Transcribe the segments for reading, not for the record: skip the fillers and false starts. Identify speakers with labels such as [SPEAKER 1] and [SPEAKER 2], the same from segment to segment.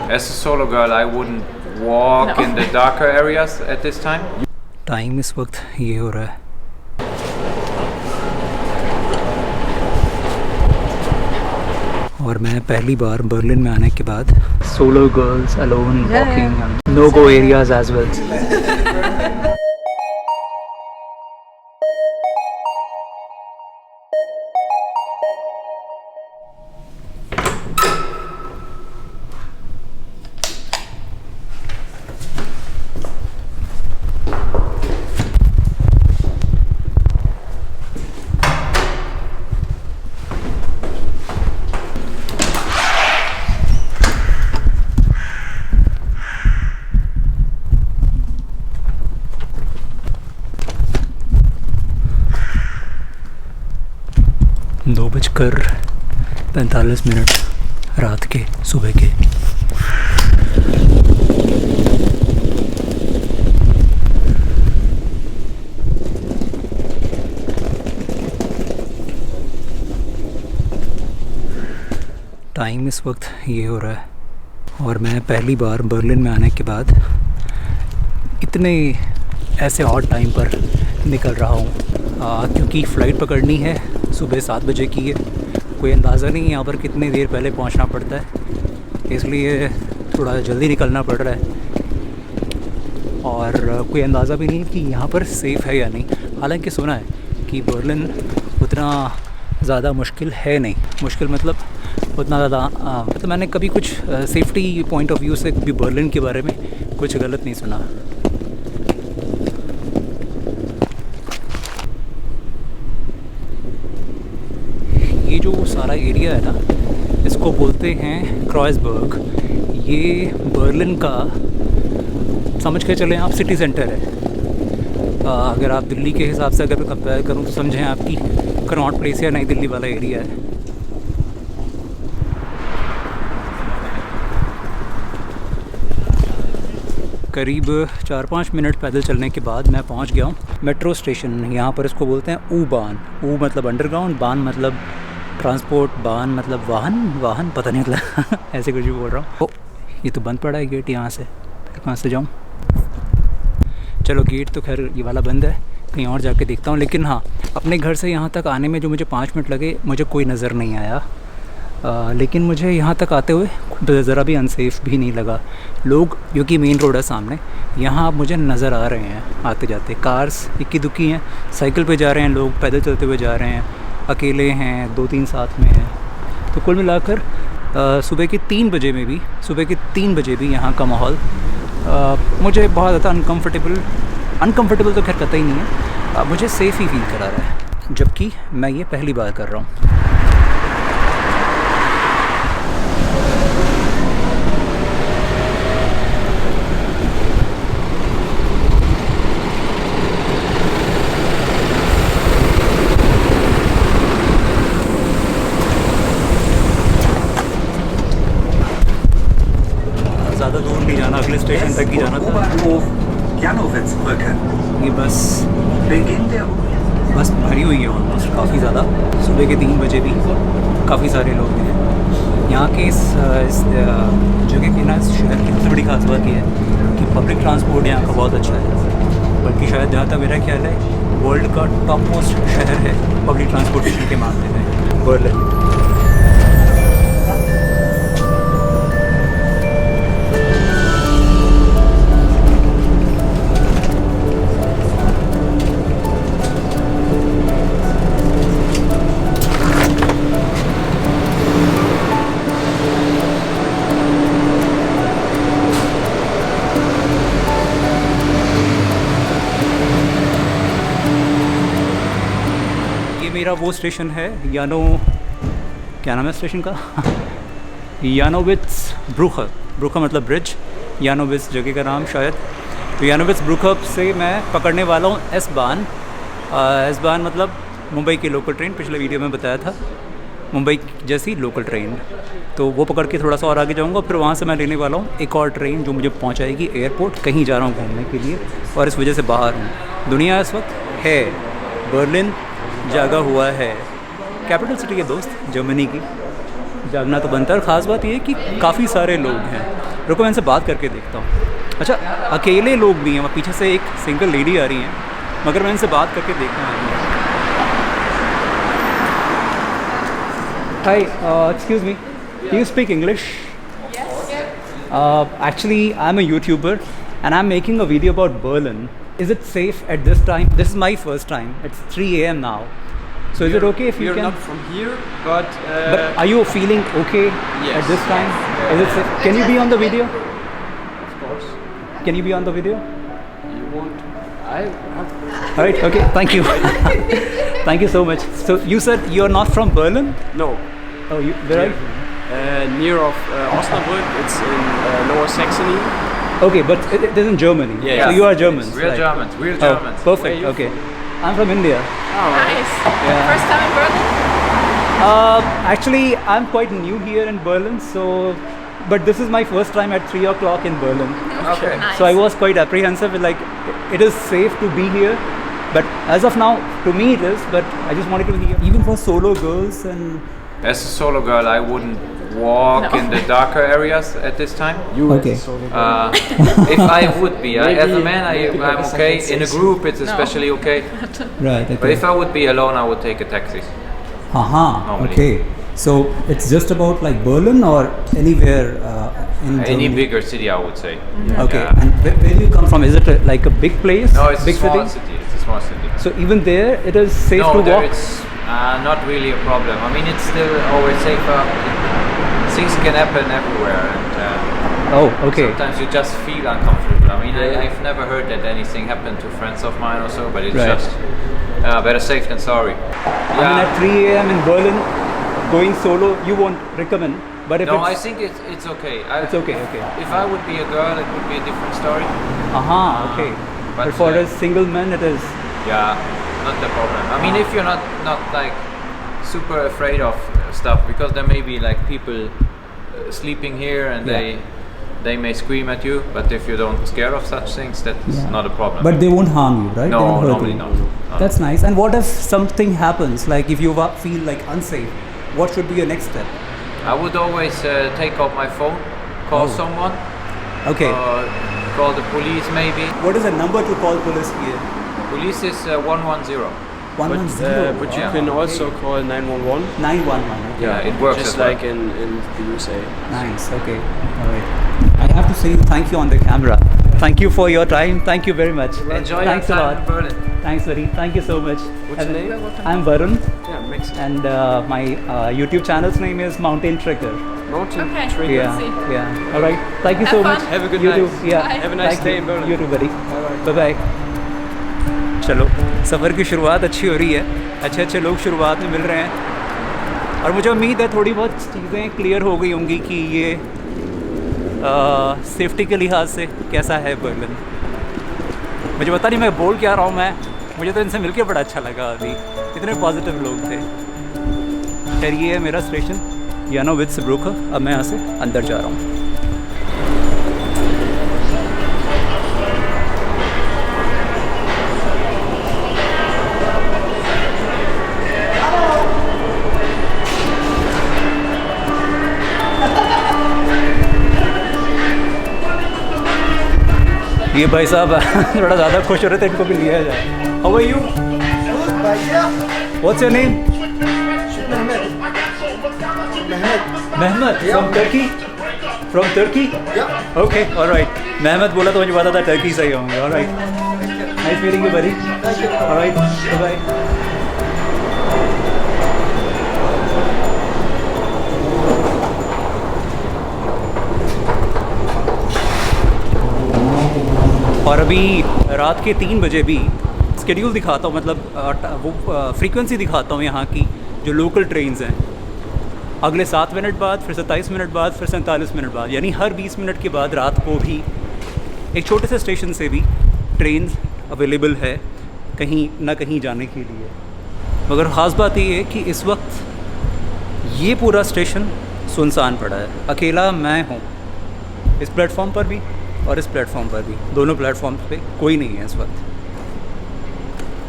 [SPEAKER 1] As a solo girl, I wouldn't walk in the darker areas at this time.
[SPEAKER 2] Time इस वक्त ये हो रहा है, और मैं पहली बार बर्लिन में आने के बाद solo girls alone walking no go areas as well. दो बजकर 45 मिनट रात के सुबह के। टाइम इस वक्त ये हो रहा है, और मैं पहली बार बर्लिन में आने के बाद इतने ऐसे ऑड टाइम पर निकल रहा हूँ, क्योंकि फ़्लाइट पकड़नी है, सुबह 7 बजे की है। कोई अंदाज़ा नहीं यहाँ पर कितनी देर पहले पहुँचना पड़ता है, इसलिए थोड़ा जल्दी निकलना पड़ रहा है। और कोई अंदाज़ा भी नहीं कि यहाँ पर सेफ़ है या नहीं। हालांकि सुना है कि बर्लिन उतना ज़्यादा मुश्किल है नहीं, मुश्किल मतलब उतना ज़्यादा मतलब मैंने कभी कुछ सेफ्टी पॉइंट ऑफ व्यू से भी बर्लिन के बारे में कुछ गलत नहीं सुना। ये जो सारा एरिया है ना, इसको बोलते हैं क्रॉइसबर्ग। ये बर्लिन का समझ के चलें आप सिटी सेंटर है। अगर आप दिल्ली के हिसाब से अगर कंपेयर करूँ तो समझें आपकी कनॉट प्लेस या नई दिल्ली वाला एरिया है। करीब 4-5 मिनट पैदल चलने के बाद मैं पहुंच गया हूं मेट्रो स्टेशन। यहाँ पर इसको बोलते हैं U-Bahn। U मतलब अंडरग्राउंड, बान मतलब ट्रांसपोर्ट, बान मतलब वाहन पता नहीं मतलब ऐसे कुछ भी बोल रहा हूँ। ये तो बंद पड़ा है गेट, यहाँ से फिर कहाँ से जाऊँ। चलो गेट तो खैर ये वाला बंद है, कहीं और जाके देखता हूँ। लेकिन हाँ, अपने घर से यहाँ तक आने में जो मुझे 5 मिनट लगे, मुझे कोई नज़र नहीं आया। लेकिन मुझे यहाँ तक आते हुए ज़रा भी अनसेफ़ भी नहीं लगा। लोग, क्योंकि मेन रोड है सामने, यहाँ मुझे नज़र आ रहे हैं आते जाते। कार्स इक्की दुक्की हैं, साइकिल पे जा रहे हैं लोग, पैदल चलते हुए जा रहे हैं, अकेले हैं, 2-3 साथ में हैं। तो कुल मिलाकर सुबह के 3 बजे भी यहाँ का माहौल मुझे बहुत ज़्यादा अनकम्फर्टेबल तो खैर कतई नहीं है, मुझे सेफ़ ही फील करा रहा है, जबकि मैं ये पहली बार कर रहा हूँ। ज़्यादा दूर नहीं जाना, अगले स्टेशन तक ही जाना था। ये बस भरी हुई है ऑलमोस्ट, काफ़ी ज़्यादा। सुबह के 3 बजे भी काफ़ी सारे लोग हैं यहाँ के। इस जगह की ना, इस शहर की सबसे बड़ी खास बात ये है कि पब्लिक ट्रांसपोर्ट यहाँ का बहुत अच्छा है। बल्कि शायद जहाँ तक मेरा ख्याल है, वर्ल्ड का टॉप मोस्ट शहर है पब्लिक ट्रांसपोर्टेशन के मामले में बर्लिन। मेरा वो स्टेशन है यानो, क्या नाम है स्टेशन का यानोविट्स ब्रूखर मतलब ब्रिज, यानोविट्स जगह का नाम शायद। तो यानोविट्स ब्रूखर से मैं पकड़ने वाला हूँ एस-बान मतलब मुंबई की लोकल ट्रेन। पिछले वीडियो में बताया था मुंबई जैसी लोकल ट्रेन। तो वो पकड़ के थोड़ा सा और आगे जाऊँगा, फिर वहाँ से मैं लेने वाला हूँ एक और ट्रेन जो मुझे पहुँचाएगी एयरपोर्ट। कहीं जा रहा हूँ घूमने के लिए और इस वजह से बाहर हूँ। दुनिया इस वक्त है, बर्लिन जागा हुआ है, कैपिटल सिटी है दोस्त, जर्मनी की। जागना तो बनता है। और ख़ास बात ये है कि काफ़ी सारे लोग हैं, रुको मैं इनसे बात करके देखता हूँ। अच्छा अकेले लोग भी हैं, वहाँ पीछे से एक सिंगल लेडी आ रही हैं, मगर मैं इनसे बात करके देखता हूँ। Hi, excuse me, do you speak English? Actually, I'm a YouTuber and I'm making a video about Berlin. Is it safe at this time? This is my first time. It's 3 a.m. now. So is it okay if you
[SPEAKER 3] You're
[SPEAKER 2] can?
[SPEAKER 3] not from here, but
[SPEAKER 2] But are you feeling okay
[SPEAKER 3] Yes.
[SPEAKER 2] at this time? Is it safe? Can you be on the video?
[SPEAKER 3] of course,
[SPEAKER 2] Can you be on the video?
[SPEAKER 3] you want.
[SPEAKER 2] All right. Okay. Thank you. Thank you so much. So you said you're not from Berlin?
[SPEAKER 3] No,
[SPEAKER 2] Oh, where are you?
[SPEAKER 3] near of Osnabrück. It's in Lower Saxony.
[SPEAKER 2] Okay, but it is in Germany.
[SPEAKER 3] Yeah.
[SPEAKER 2] So you are Germans.
[SPEAKER 1] We're
[SPEAKER 2] right?
[SPEAKER 1] Germans. We're
[SPEAKER 2] Oh,
[SPEAKER 1] Germans.
[SPEAKER 3] Where
[SPEAKER 2] perfect.
[SPEAKER 3] are you
[SPEAKER 2] Okay. I'm from India.
[SPEAKER 4] Nice.
[SPEAKER 2] Yeah.
[SPEAKER 4] First time in Berlin?
[SPEAKER 2] Actually, I'm quite new here in Berlin, so but this is my first time at 3 o'clock in Berlin.
[SPEAKER 1] Okay.
[SPEAKER 4] Nice.
[SPEAKER 2] So I was quite apprehensive, like it is safe to be here, but as of now, to me it is. But I just wanted to hear, even for solo girls and.
[SPEAKER 1] As a solo girl, I wouldn't walk
[SPEAKER 4] No.
[SPEAKER 1] in the darker areas at this time.
[SPEAKER 3] You
[SPEAKER 2] Okay.
[SPEAKER 3] as a solo girl.
[SPEAKER 1] If I would be, as a man,
[SPEAKER 3] maybe
[SPEAKER 1] I'm
[SPEAKER 3] like
[SPEAKER 1] okay.
[SPEAKER 3] second
[SPEAKER 1] In a
[SPEAKER 3] season.
[SPEAKER 1] group, it's especially okay.
[SPEAKER 2] Right.
[SPEAKER 1] But if I would be alone, I would take a taxi. Normally.
[SPEAKER 2] Okay. So it's just about like Berlin or anywhere in
[SPEAKER 1] Any
[SPEAKER 2] Germany?
[SPEAKER 1] bigger city, I would say.
[SPEAKER 2] Okay.
[SPEAKER 1] Yeah.
[SPEAKER 2] And where do you come from? Is it like a big place?
[SPEAKER 1] No, it's
[SPEAKER 2] big
[SPEAKER 1] a small
[SPEAKER 2] city?
[SPEAKER 1] city. It's a small city.
[SPEAKER 2] So even there, it is safe
[SPEAKER 1] No,
[SPEAKER 2] to
[SPEAKER 1] there
[SPEAKER 2] walk.
[SPEAKER 1] it's not really a problem. I mean, it's still always safer. Things can happen everywhere, and
[SPEAKER 2] Oh, okay.
[SPEAKER 1] sometimes you just feel uncomfortable. I mean, I've never heard that anything happened to friends of mine or so, but it's
[SPEAKER 2] Right.
[SPEAKER 1] just better safe than sorry.
[SPEAKER 2] I mean, at 3 a.m. in Berlin, going solo, you won't recommend. But if
[SPEAKER 1] No, I
[SPEAKER 2] it's
[SPEAKER 1] think it's okay.
[SPEAKER 2] it's okay, okay.
[SPEAKER 1] If I would be a girl, it would be a different story.
[SPEAKER 2] Okay. But
[SPEAKER 1] But,
[SPEAKER 2] for a
[SPEAKER 1] uh,
[SPEAKER 2] single man, it is.
[SPEAKER 1] Yeah, not the problem. I mean, if you're not like super afraid of stuff, because there may be like people sleeping here and
[SPEAKER 2] Yeah.
[SPEAKER 1] they may scream at you. But if you don't scared of such things, that's
[SPEAKER 2] Yeah.
[SPEAKER 1] not a problem.
[SPEAKER 2] But they won't harm you, right?
[SPEAKER 1] No,
[SPEAKER 2] They won't hurt
[SPEAKER 1] normally
[SPEAKER 2] you.
[SPEAKER 1] not. No.
[SPEAKER 2] That's nice. And what if something happens? Like if you feel like unsafe, what should be your next step?
[SPEAKER 1] I would always take out my phone, call
[SPEAKER 2] Oh.
[SPEAKER 1] someone,
[SPEAKER 2] Okay.
[SPEAKER 1] call the police maybe.
[SPEAKER 2] What is the number to call police here?
[SPEAKER 1] Police is 110.
[SPEAKER 2] 110.
[SPEAKER 3] But you
[SPEAKER 1] Yeah.
[SPEAKER 3] can also call 911.
[SPEAKER 2] 911. Okay.
[SPEAKER 1] Yeah, it works
[SPEAKER 3] Just
[SPEAKER 1] as well.
[SPEAKER 3] like in the USA.
[SPEAKER 2] Nice. Okay. All right. I have to say thank you on the camera. Thank you for your time. Thank you very much.
[SPEAKER 1] Enjoy
[SPEAKER 2] Thanks
[SPEAKER 1] your
[SPEAKER 2] a
[SPEAKER 1] time in
[SPEAKER 2] lot.
[SPEAKER 1] Berlin.
[SPEAKER 2] Thanks, buddy. Thank you so much.
[SPEAKER 3] What's your name?
[SPEAKER 2] I'm Varun,
[SPEAKER 3] Yeah, Mexican.
[SPEAKER 2] and my YouTube channel's name is Mountain Trekker.
[SPEAKER 3] Mountain
[SPEAKER 4] Okay.
[SPEAKER 3] Trigger.
[SPEAKER 2] Yeah,
[SPEAKER 4] see.
[SPEAKER 2] yeah. All right. Thank you
[SPEAKER 4] Have
[SPEAKER 2] so
[SPEAKER 4] fun.
[SPEAKER 2] much.
[SPEAKER 3] Have a good
[SPEAKER 2] you
[SPEAKER 3] night.
[SPEAKER 2] Too. Yeah.
[SPEAKER 4] Bye.
[SPEAKER 3] Have a nice
[SPEAKER 2] Thank
[SPEAKER 3] day
[SPEAKER 2] you.
[SPEAKER 3] in Berlin.
[SPEAKER 2] You too, buddy.
[SPEAKER 3] Bye-bye.
[SPEAKER 2] Bye चलो सफ़र की शुरुआत अच्छी हो रही है, अच्छे अच्छे लोग शुरुआत में मिल रहे हैं, और मुझे उम्मीद है थोड़ी बहुत चीज़ें क्लियर हो गई होंगी कि ये सेफ्टी के लिहाज से कैसा है बर्लिन। मुझे पता नहीं मैं बोल क्या रहा हूँ, मुझे तो इनसे मिलके बड़ा अच्छा लगा, अभी इतने पॉजिटिव लोग थे। खैर ये है मेरा स्टेशन यानो विद ब्रोकर। अब मैं यहाँ से अंदर जा रहा हूँ। ये भाई साहब थोड़ा ज़्यादा खुश हो रहे थे, इनको भी लिया जाए। How are you? What's your name? Mehmet from Turkey? From Turkey? Yeah. Okay, all right. Mehmet बोला तो मुझे पता था टर्की से ही होंगे। All right. Nice meeting you, buddy. All right. Bye bye. और अभी रात के 3 बजे भी स्केड्यूल दिखाता हूँ, मतलब वो फ्रीक्वेंसी दिखाता हूँ यहाँ की जो लोकल ट्रेन्स हैं। अगले 7 मिनट बाद, फिर 27 मिनट बाद, फिर 47 मिनट बाद, यानी हर 20 मिनट के बाद रात को भी एक छोटे से स्टेशन से भी ट्रेन अवेलेबल है कहीं ना कहीं जाने के लिए। मगर ख़ास बात ये है कि इस वक्त ये पूरा स्टेशन सुनसान पड़ा है, अकेला मैं हूँ इस प्लेटफॉर्म पर भी और इस प्लेटफॉर्म पर भी। दोनों प्लेटफॉर्म्स पे कोई नहीं है इस वक्त।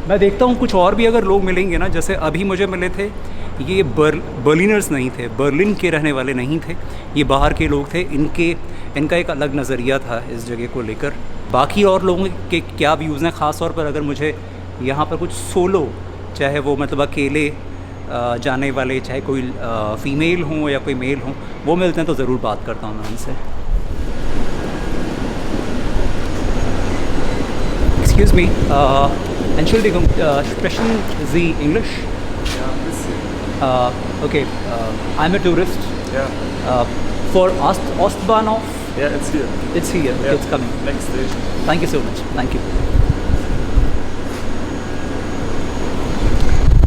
[SPEAKER 2] मैं देखता हूँ कुछ और भी अगर लोग मिलेंगे ना, जैसे अभी मुझे मिले थे ये बर्लिनर्स नहीं थे, बर्लिन के रहने वाले नहीं थे, ये बाहर के लोग थे। इनका एक अलग नज़रिया था इस जगह को लेकर। बाकी और लोगों के क्या व्यूज़ हैं, ख़ास तौर पर अगर मुझे यहाँ पर कुछ सोलो, चाहे वो मतलब अकेले जाने वाले, चाहे कोई फ़ीमेल हों या कोई मेल हों, वो मिलते हैं तो ज़रूर बात करता हूँ मैं उनसे। Excuse me, Entschuldigung, sprechen Sie English?
[SPEAKER 3] Yeah, ein bisschen.
[SPEAKER 2] Okay, I'm a tourist.
[SPEAKER 3] Yeah.
[SPEAKER 2] For Ostbahnhof,
[SPEAKER 3] Yeah, it's here.
[SPEAKER 2] it's here,
[SPEAKER 3] Yeah.
[SPEAKER 2] it's coming.
[SPEAKER 3] Next station.
[SPEAKER 2] Thank you so much, thank you.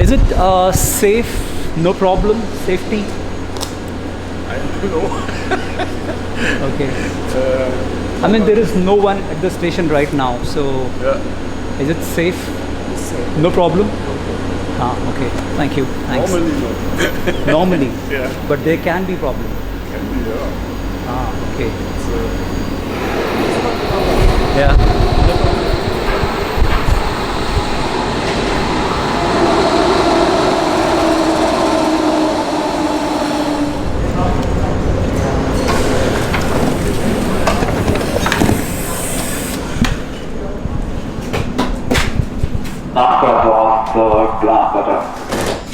[SPEAKER 2] Is it safe, no problem, safety?
[SPEAKER 3] I don't know.
[SPEAKER 2] Okay. I mean, there is no one at the station right now, so
[SPEAKER 3] Yeah.
[SPEAKER 2] is it safe?
[SPEAKER 3] So,
[SPEAKER 2] No problem? Ah, okay, thank you, thanks.
[SPEAKER 3] normally not.
[SPEAKER 2] Normally,
[SPEAKER 3] Yeah.
[SPEAKER 2] but there can be problem.
[SPEAKER 3] Can be, yeah.
[SPEAKER 2] Ah, okay.
[SPEAKER 3] So,
[SPEAKER 2] Yeah.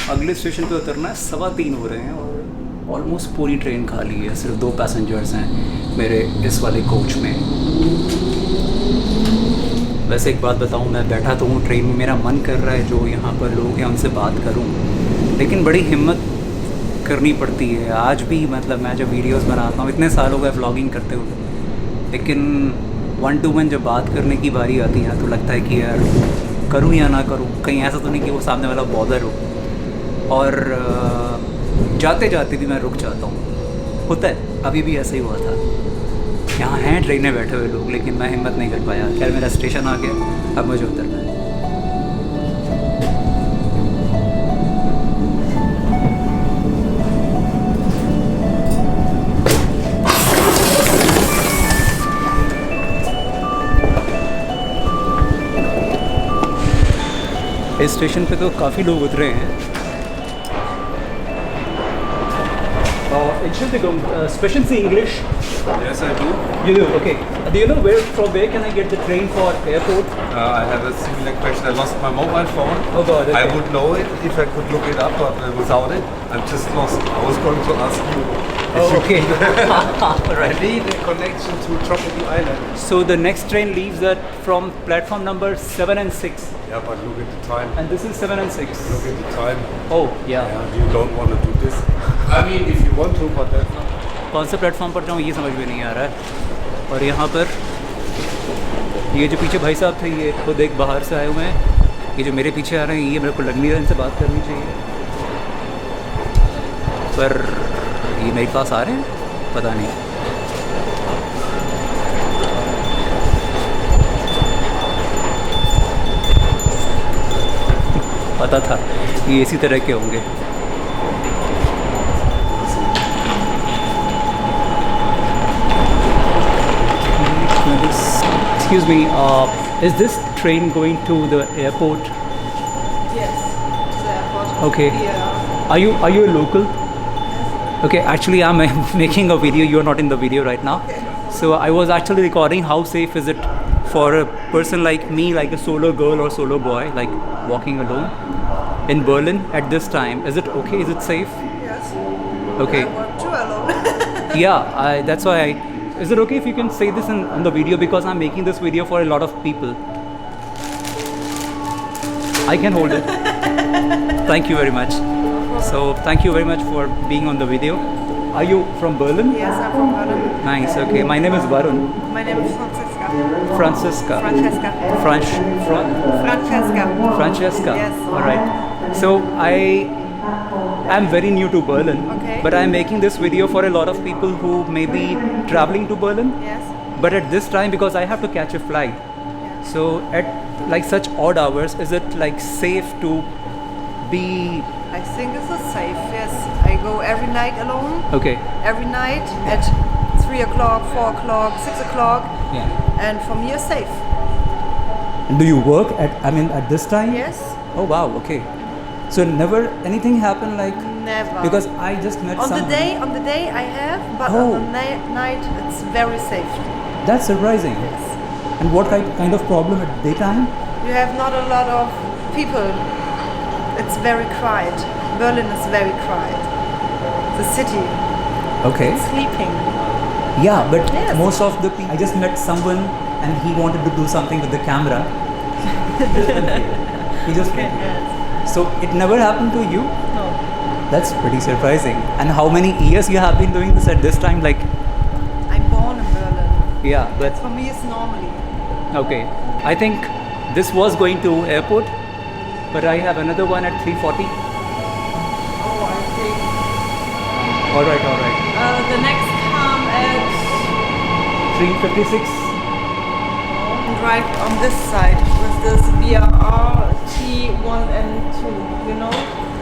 [SPEAKER 2] अगले station पे उतरना है, 3:15 हो रहे हैं और almost पूरी train खाली है, सिर्फ 2 पैसेंजर्स हैं मेरे इस वाले कोच में। वैसे एक बात बताऊं, मैं बैठा तो हूँ ट्रेन में, मेरा मन कर रहा है जो यहाँ पर लोग हैं उनसे बात करूँ, लेकिन बड़ी हिम्मत करनी पड़ती है। आज भी मतलब मैं जब वीडियोस बनाता हूँ, इतने साल हो गए व्लॉगिंग करते हुए, लेकिन 1 to 1 जब बात करने की बारी आती है तो लगता है कि यार करूँ या ना करूँ, कहीं ऐसा तो नहीं कि वो सामने वाला बॉदर हो, और जाते जाते भी मैं रुक जाता हूँ। होता है, अभी भी ऐसा ही हुआ था। यहाँ हैं ट्रेन में बैठे हुए लोग, लेकिन मैं हिम्मत नहीं कर पाया। खैर मेरा स्टेशन आ गया, अब मुझे उतरना है। इस स्टेशन पे तो काफ़ी लोग उतरे हैं। Entschuldigung, sprechen Sie English?
[SPEAKER 3] yes, I do.
[SPEAKER 2] You do, okay. Do you know from where can I get the train for airport?
[SPEAKER 5] I have a similar question. I lost my mobile phone.
[SPEAKER 2] Oh God,
[SPEAKER 5] I
[SPEAKER 2] okay.
[SPEAKER 5] would know it if I could look it up, but without it, I'm just lost. I was going to ask you.
[SPEAKER 2] Oh, okay.
[SPEAKER 5] I
[SPEAKER 2] Right.
[SPEAKER 5] need a connection to Tropical Island.
[SPEAKER 2] So the next train leaves from platform number 7 and 6.
[SPEAKER 5] Yeah, but look at the time.
[SPEAKER 2] And this is 7 and 6.
[SPEAKER 5] Look at the time.
[SPEAKER 2] Oh, yeah.
[SPEAKER 5] Yeah, you don't want to do this. I mean, if you want to, but that's not.
[SPEAKER 2] कौन से platform पर जाऊँ ये समझ में नहीं आ रहा है। और यहाँ पर ये जो पीछे भाई साहब थे, ये खुद एक बाहर से आए हुए हैं। ये जो मेरे पीछे आ रहे हैं, ये मेरे को लग नहीं रहा इनसे बात करनी चाहिए, पर ये मेरे पास आ रहे हैं, पता नहीं। पता था ये इसी तरह के होंगे। Excuse me, is this train going to the airport?
[SPEAKER 4] Yes, to the airport.
[SPEAKER 2] Okay.
[SPEAKER 4] Yeah.
[SPEAKER 2] Are you a local? Okay, actually I'm making a video. You are not in the video right now.
[SPEAKER 4] Okay.
[SPEAKER 2] So I was actually recording how safe is it for a person like me, like a solo girl or solo boy, like walking alone in Berlin at this time. Is it okay? Is it safe?
[SPEAKER 4] Yes.
[SPEAKER 2] Okay.
[SPEAKER 4] I walk too alone.
[SPEAKER 2] Yeah, that's why is it okay if you can say this on the video, because I'm making this video for a lot of people. I can hold it. Thank you very much. So thank you very much for being on the video. Are you from Berlin?
[SPEAKER 4] Yes, I'm from Berlin.
[SPEAKER 2] Nice, okay. My name is Varun.
[SPEAKER 4] My name is Francesca.
[SPEAKER 2] Francesca.
[SPEAKER 4] Francesca. Francesca.
[SPEAKER 2] Francesca.
[SPEAKER 4] Yes.
[SPEAKER 2] Alright. So I'm very new to Berlin,
[SPEAKER 4] Okay.
[SPEAKER 2] but I'm making this video for a lot of people who may be traveling to Berlin.
[SPEAKER 4] Yes.
[SPEAKER 2] But at this time, because I have to catch a flight, so at like such odd hours, is it like safe to be?
[SPEAKER 4] I think this is safe. Yes. I go every night alone.
[SPEAKER 2] Okay.
[SPEAKER 4] Every night at 3 o'clock, 4 o'clock, 6 o'clock,
[SPEAKER 2] Yeah.
[SPEAKER 4] and for me it's safe.
[SPEAKER 2] Do you work at this time?
[SPEAKER 4] Yes.
[SPEAKER 2] Oh wow. Okay. So never anything happened like
[SPEAKER 4] Never.
[SPEAKER 2] because I just met
[SPEAKER 4] on
[SPEAKER 2] someone.
[SPEAKER 4] the day I have, but
[SPEAKER 2] Oh.
[SPEAKER 4] on the night it's very safe.
[SPEAKER 2] That's surprising.
[SPEAKER 4] Yes.
[SPEAKER 2] And what kind of problem at daytime?
[SPEAKER 4] You have not a lot of people. It's very quiet. Berlin is very quiet. The city
[SPEAKER 2] Okay.
[SPEAKER 4] sleeping.
[SPEAKER 2] Yeah, but
[SPEAKER 4] Yes.
[SPEAKER 2] most of the people. I just met someone and he wanted to do something with the camera. He just went here.
[SPEAKER 4] Yes.
[SPEAKER 2] So it never happened to you?
[SPEAKER 4] No.
[SPEAKER 2] That's pretty surprising. And how many years you have been doing this at this time? Like,
[SPEAKER 4] I'm born in Berlin.
[SPEAKER 2] yeah, but
[SPEAKER 4] For me, it's normally.
[SPEAKER 2] okay. I think this was going to airport, but I have another one at 3:40.
[SPEAKER 4] Oh, I think.
[SPEAKER 2] All right.
[SPEAKER 4] The next come at
[SPEAKER 2] 3:56.
[SPEAKER 4] right on this side with this BRR T1 and 2. You know,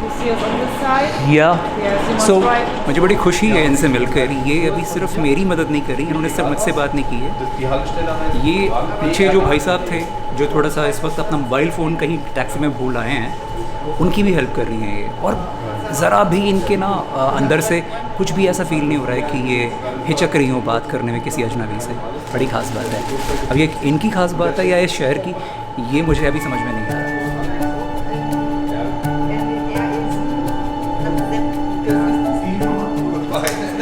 [SPEAKER 4] you see us on this side.
[SPEAKER 2] Yeah.
[SPEAKER 4] Yes, you must
[SPEAKER 2] So
[SPEAKER 4] write.
[SPEAKER 2] मुझे बड़ी खुशी है इनसे मिलकर. ये अभी सिर्फ मेरी मदद नहीं करी, इन्होंने सिर्फ मुझसे बात नहीं की है.
[SPEAKER 5] Die Haltestelle heißt
[SPEAKER 2] ये पीछे जो भाई साहब थे जो थोड़ा सा इस वक्त अपना मोबाइल फ़ोन कहीं टैक्सी में भूल आए हैं, उनकी भी हेल्प कर रही हैं ये. और ज़रा भी इनके ना अंदर से कुछ भी ऐसा फील नहीं हो रहा है कि ये हिचक रही हो बात करने में किसी अजनबी से. बड़ी ख़ास बात है. अब ये इनकी ख़ास बात है या इस शहर की, ये मुझे अभी समझ में नहीं आ रहा.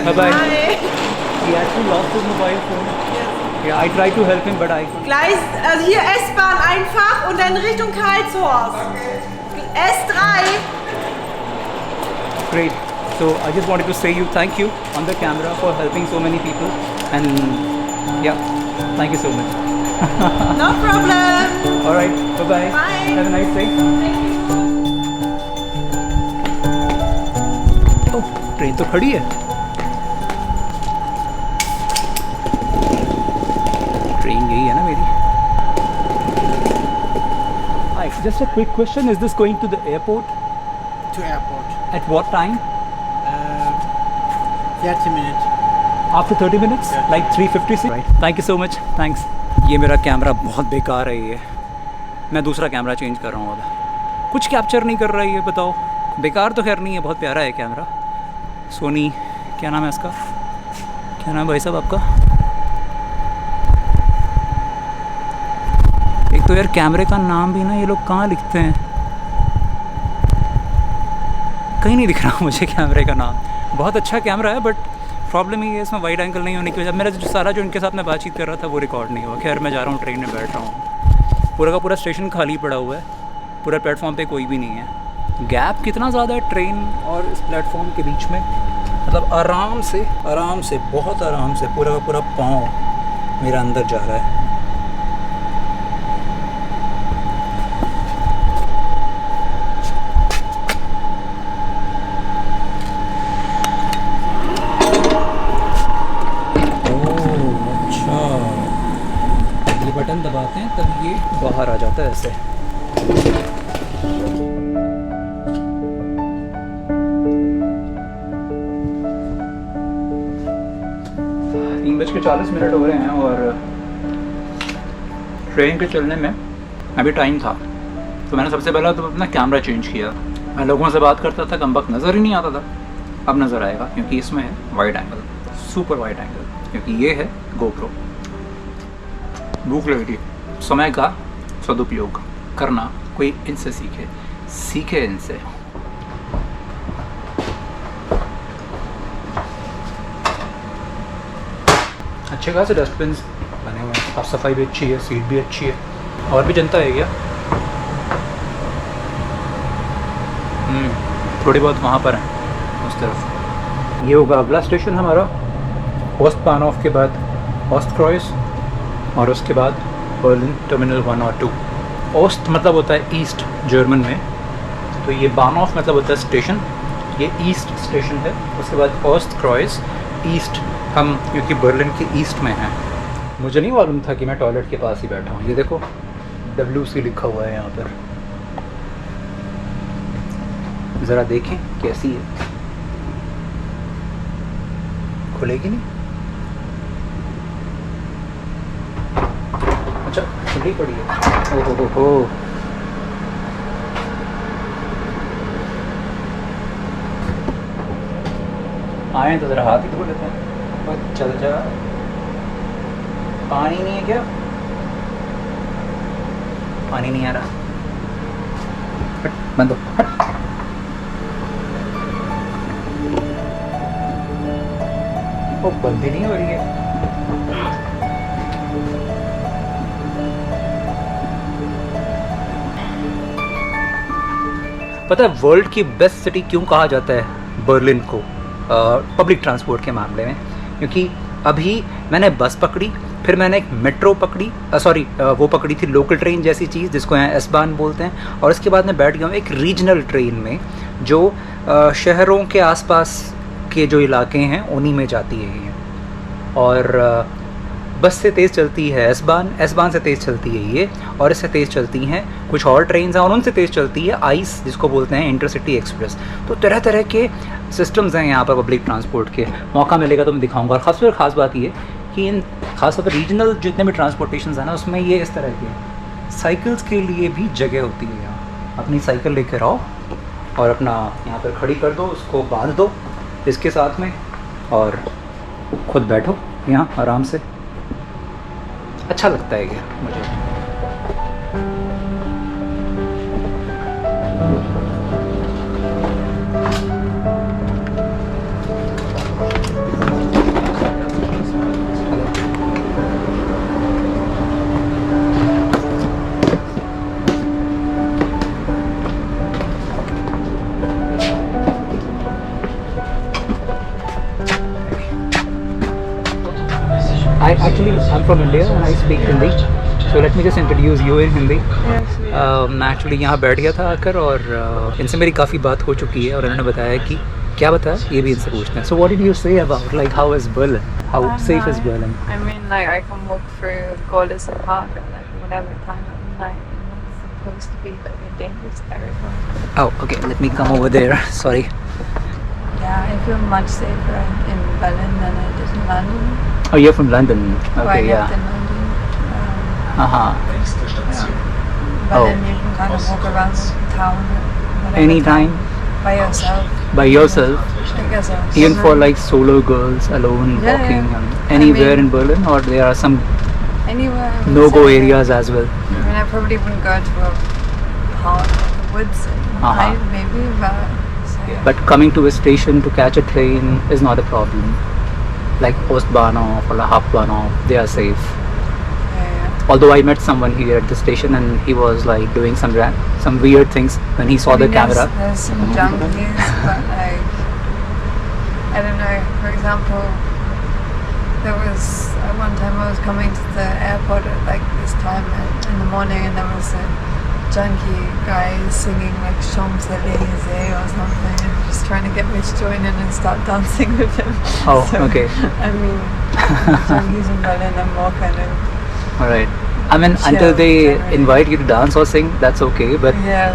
[SPEAKER 2] Bye bye. He actually lost his mobile phone. Yeah, I tried to help him, but I couldn't.
[SPEAKER 4] Gleis, also hier S-Bahn einfach und dann Richtung Karlshorst. S3.
[SPEAKER 2] Great. So I just wanted to say you thank you on the camera for helping so many people, and yeah, thank you so much.
[SPEAKER 4] No problem.
[SPEAKER 2] All right. Bye bye.
[SPEAKER 4] Bye.
[SPEAKER 2] Have a nice day. Oh, train तो खड़ी है. Train यही है ना मेरी. Hi, just a quick question. Is this going to the airport?
[SPEAKER 6] To airport.
[SPEAKER 2] At what time?
[SPEAKER 6] 30 minutes.
[SPEAKER 2] After 30 minutes?
[SPEAKER 6] Yeah.
[SPEAKER 2] Like 3:56? Right. Thank you so much. Thanks. ये मेरा camera बहुत बेकार है ये. मैं दूसरा कैमरा चेंज कर रहा हूँ अब. कुछ कैप्चर नहीं कर रहा है ये, बताओ. बेकार तो खैर नहीं है, बहुत प्यारा है कैमरा. सोनी, क्या नाम है इसका? क्या नाम है भाई साहब आपका? एक तो यार कैमरे का नाम भी ना ये लोग कहाँ लिखते हैं, कहीं नहीं दिख रहा मुझे कैमरे का नाम. बहुत अच्छा कैमरा है, बट प्रॉब्लम ये है इसमें वाइड एंगल नहीं होने की वजह मेरा जो सारा जो इनके साथ मैं बातचीत कर रहा था वो रिकॉर्ड नहीं हुआ. खैर मैं जा रहा हूँ, ट्रेन में बैठ रहा हूँ. पूरा का पूरा स्टेशन खाली पड़ा हुआ है, पूरा प्लेटफॉर्म पे कोई भी नहीं है. गैप कितना ज़्यादा है ट्रेन और इस प्लेटफॉर्म के बीच में, मतलब आराम से बहुत आराम से पूरा का पूरा पाँव मेरा अंदर जा रहा है. बटन दबाते हैं तब ये बाहर आ जाता है ऐसे. 3:40 हो रहे हैं और ट्रेन के चलने में अभी टाइम था, तो मैंने सबसे पहला तो अपना कैमरा चेंज किया. मैं लोगों से बात करता था, कम वक्त नज़र ही नहीं आता था. अब नज़र आएगा क्योंकि इसमें है wide angle, super wide angle, क्योंकि ये है GoPro. भूख लग रही है. समय का सदुपयोग करना कोई इनसे सीखे इनसे. अच्छे खासे डस्टबिन बने हुए हैं, साफ सफाई भी अच्छी है, सीट भी अच्छी है. और भी जनता है क्या? थोड़ी बहुत वहाँ पर है उस तरफ. ये होगा अगला स्टेशन हमारा. ओस्टबानहोफ के बाद ओस्टक्रेuz और उसके बाद बर्लिन टर्मिनल 1 और 2. ओस्ट मतलब होता है ईस्ट जर्मन में, तो ये बानहोफ मतलब होता है स्टेशन. ये ईस्ट स्टेशन है. उसके बाद ओस्टक्रेuz ईस्ट, हम क्योंकि बर्लिन के ईस्ट में हैं. मुझे नहीं मालूम था कि मैं टॉयलेट के पास ही बैठा हूँ. ये देखो WC लिखा हुआ है यहाँ पर. ज़रा देखें कैसी है. खुलेगी नहीं? अच्छा खुली पड़ी है. ओहो हो. आए तो ज़रा हाथ ही धो लेते हैं। और चल जा, पानी नहीं है क्या? पानी नहीं आ रहा। हट, बंद हो, हट। वो बंद ही नहीं हो रही है। पता है वर्ल्ड की बेस्ट सिटी क्यों कहा जाता है बर्लिन को पब्लिक ट्रांसपोर्ट के मामले में? क्योंकि अभी मैंने बस पकड़ी, फिर मैंने एक मेट्रो पकड़ी, वो पकड़ी थी लोकल ट्रेन जैसी चीज़ जिसको यहाँ एस-बान बोलते हैं, और इसके बाद मैं बैठ गया हूँ एक रीजनल ट्रेन में जो शहरों के आसपास के जो इलाके हैं उन्हीं में जाती है ये। और बस से तेज़ चलती है एस-बान से तेज़ चलती है ये, और इससे तेज़ चलती हैं कुछ और ट्रेन्स हैं, और उनसे तेज़ चलती है आइस जिसको बोलते हैं इंटरसिटी एक्सप्रेस। तो तरह तरह के सिस्टम्स हैं यहाँ पर पब्लिक ट्रांसपोर्ट के। मौका मिलेगा तो मैं दिखाऊंगा। और ख़ास बात ये कि इन खासतौर पर रीजनल जितने भी ट्रांसपोर्टेशन हैं ना उसमें ये इस तरह के साइकिल्स के लिए भी जगह होती है यहाँ। अपनी साइकिल लेकर आओ और अपना यहाँ पर खड़ी कर दो, उसको बांध दो इसके साथ में और खुद बैठो यहाँ आराम से। अच्छा लगता है क्या मुझे। I'm from India and I speak Hindi. So let me just introduce you in Hindi. मैं एक्चुअली यहाँ बैठ गया था आकर और इनसे मेरी काफ़ी बात हो चुकी है और इन्होंने बताया कि क्या बताया ये भी इनसे पूछते हैं. So what did you say about like how is Berlin? How safe is Berlin?
[SPEAKER 7] I mean like I can walk through Gorlisten Park at like whatever time of night. It's supposed to be like a dangerous area.
[SPEAKER 2] Oh, okay. Let me come over there. Sorry.
[SPEAKER 7] Yeah, I feel much safer in Berlin than I did in London.
[SPEAKER 2] Oh, you're from London. Okay,
[SPEAKER 7] I
[SPEAKER 2] yeah.
[SPEAKER 7] lived in London.
[SPEAKER 2] Oh.
[SPEAKER 7] Berlin, you can kind of walk around town whatever
[SPEAKER 2] Anytime?
[SPEAKER 7] time, by yourself.
[SPEAKER 2] By yourself?
[SPEAKER 7] I guess so.
[SPEAKER 2] Even for like solo girls alone
[SPEAKER 7] Yeah,
[SPEAKER 2] walking
[SPEAKER 7] yeah.
[SPEAKER 2] anywhere
[SPEAKER 7] I mean,
[SPEAKER 2] in Berlin, or there are some
[SPEAKER 7] anywhere. I would
[SPEAKER 2] no-go
[SPEAKER 7] say.
[SPEAKER 2] areas as well?
[SPEAKER 7] I mean, I probably wouldn't go to a park in the woods at night, maybe, but. So.
[SPEAKER 2] But coming to a station to catch a train is not a problem. Like Ostbahnhof or Hauptbahnhof, they are safe.
[SPEAKER 7] Yeah.
[SPEAKER 2] Although I met someone here at the station and he was like doing some weird things when he saw
[SPEAKER 7] I mean,
[SPEAKER 2] the camera.
[SPEAKER 7] There's some junkies, but like, I don't know, for example, there was one time I was coming to the airport at like this time in the morning and there was a junkie guy singing like Champs-Élysées or something and just trying to get me to join in and start dancing with him.
[SPEAKER 2] Oh,
[SPEAKER 7] So,
[SPEAKER 2] okay.
[SPEAKER 7] I mean, junkies in Berlin are more kind of,
[SPEAKER 2] Alright. I mean,
[SPEAKER 7] Chill,
[SPEAKER 2] until they
[SPEAKER 7] generally.
[SPEAKER 2] invite you to dance or sing, that's okay. But
[SPEAKER 7] yeah.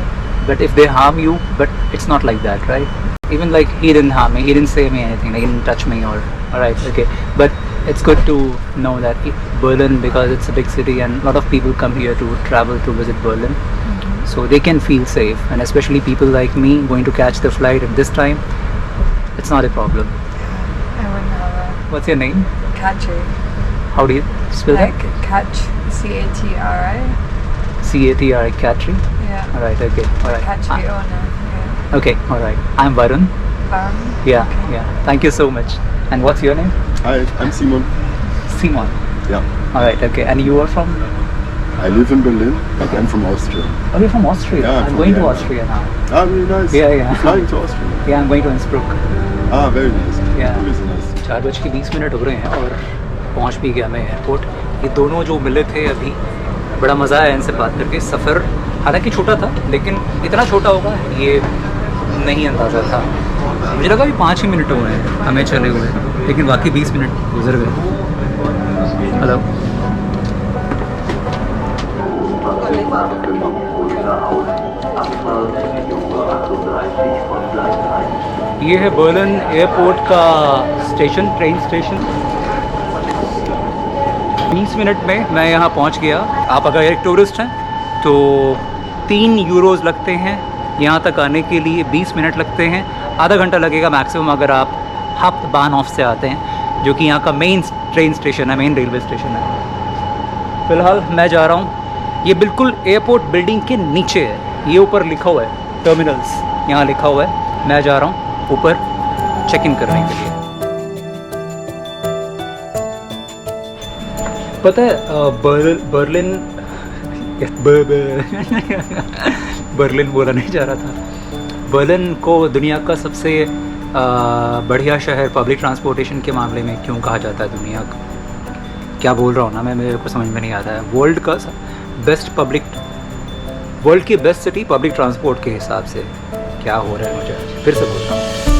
[SPEAKER 2] if they harm you, but it's not like that, right? Even like he didn't harm me, he didn't say me anything, like he didn't touch me or alright, okay. But it's good to know that Berlin, because it's a big city and a lot of people come here to travel to visit Berlin. So they can feel safe, and especially people like me going to catch the flight at this time, it's not a problem.
[SPEAKER 7] I wouldn't have a
[SPEAKER 2] What's your name?
[SPEAKER 7] catchy.
[SPEAKER 2] How do you spell
[SPEAKER 7] Like
[SPEAKER 2] that?
[SPEAKER 7] catch, C-A-T-R-I.
[SPEAKER 2] C-A-T-R-I, Catri.
[SPEAKER 7] Yeah.
[SPEAKER 2] Alright, okay, alright.
[SPEAKER 7] Catchy owner. Yeah.
[SPEAKER 2] Okay, alright. I'm Varun. Yeah,
[SPEAKER 7] Okay.
[SPEAKER 2] yeah. Thank you so much. And what's your name?
[SPEAKER 8] Hi, I'm Simon.
[SPEAKER 2] Simon.
[SPEAKER 8] Yeah,
[SPEAKER 2] Alright, okay. And you are from?
[SPEAKER 8] I live in Berlin, but I'm from Austria.
[SPEAKER 2] Oh, you're from Austria.
[SPEAKER 8] Yeah, I'm
[SPEAKER 2] I'm
[SPEAKER 8] from
[SPEAKER 2] going to
[SPEAKER 8] Vienna.
[SPEAKER 2] Austria now.
[SPEAKER 8] Ah, very nice.
[SPEAKER 2] Yeah, yeah.
[SPEAKER 8] You're flying to Austria.
[SPEAKER 2] Yeah, I'm going to Innsbruck.
[SPEAKER 8] Ah, very nice.
[SPEAKER 2] Yeah.
[SPEAKER 8] Really nice.
[SPEAKER 2] 4:20 हो रहे हैं और पहुंच भी गया मैं airport. ये दोनों जो मिले थे अभी, बड़ा मज़ा आया इनसे बात करके। सफ़र हालांकि छोटा था, लेकिन इतना छोटा होगा ये नहीं अंदाज़ा था। मुझे लगा भी 5 ही मिनट हुए हैं हमें चले हुए, लेकिन बाकी 20 मिनट गुजर गए। हेलो। ये है बर्लिन एयरपोर्ट का स्टेशन, ट्रेन स्टेशन। 20 मिनट में मैं यहाँ पहुँच गया। आप अगर एक टूरिस्ट हैं तो 3 यूरोज़ लगते हैं यहाँ तक आने के लिए, 20 मिनट लगते हैं, आधा घंटा लगेगा मैक्सिमम अगर आप हाफ्टबानहोफ से आते हैं, जो कि यहाँ का मेन ट्रेन स्टेशन है, मेन रेलवे स्टेशन है। फ़िलहाल मैं जा रहा हूँ, ये बिल्कुल एयरपोर्ट बिल्डिंग के नीचे है, ये ऊपर लिखा हुआ है टर्मिनल्स, यहाँ लिखा हुआ है। मैं जा रहा हूँ ऊपर चेक इन करने के लिए। पता है बर्लिन बर्लिन बोला नहीं जा रहा था। बर्लिन को दुनिया का सबसे बढ़िया शहर पब्लिक ट्रांसपोर्टेशन के मामले में क्यों कहा जाता है? दुनिया का क्या बोल रहा हूँ ना मैं, मेरे को समझ में नहीं आता है। वर्ल्ड की बेस्ट सिटी पब्लिक ट्रांसपोर्ट के हिसाब से क्या हो रहा है, मुझे फिर से बोल रहा हूँ।